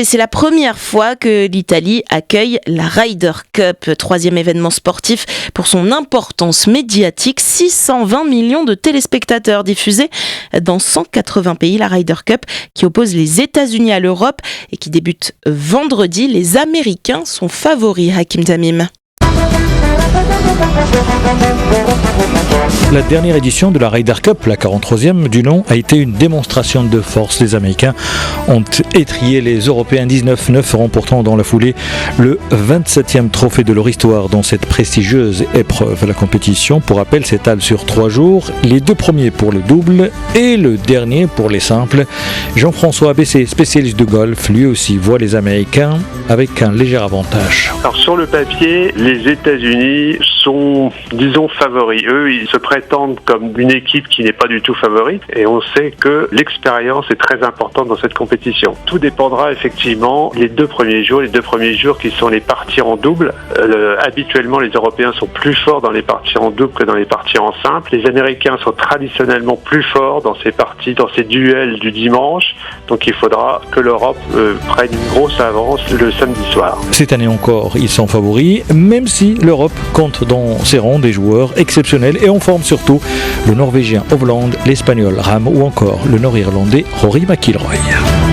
Et c'est la première fois que l'Italie accueille la Ryder Cup, troisième événement sportif pour son importance médiatique. 620 millions de téléspectateurs diffusés dans 180 pays. La Ryder Cup qui oppose les États-Unis à l'Europe et qui débute vendredi. Les Américains sont favoris, Hakim Tamim. La dernière édition de la Ryder Cup, la 43e du nom, a été une démonstration de force. Les Américains ont étrillé les Européens 19-9, remportant dans la foulée le 27e trophée de leur histoire dans cette prestigieuse épreuve. La compétition, pour rappel, s'étale sur 3 jours, les 2 premiers pour le double et le dernier pour les simples. Jean-François Abessé, spécialiste de golf, lui aussi voit les Américains avec un léger avantage. Alors sur le papier, les États-Unis sont, disons, favoris. Eux, ils se prétendent comme une équipe qui n'est pas du tout favorite, et on sait que l'expérience est très importante dans cette compétition. Tout dépendra effectivement les 2 premiers jours qui sont les parties en double. Habituellement, les Européens sont plus forts dans les parties en double que dans les parties en simple. Les Américains sont traditionnellement plus forts dans ces parties, dans ces duels du dimanche. Donc il faudra que l'Europe prenne une grosse avance le samedi soir. Cette année encore, ils sont favoris, même si l'Europe compte dans ses rangs des joueurs exceptionnels et en forme surtout le Norvégien Hovland, l'Espagnol Rahm ou encore le Nord-Irlandais Rory McIlroy.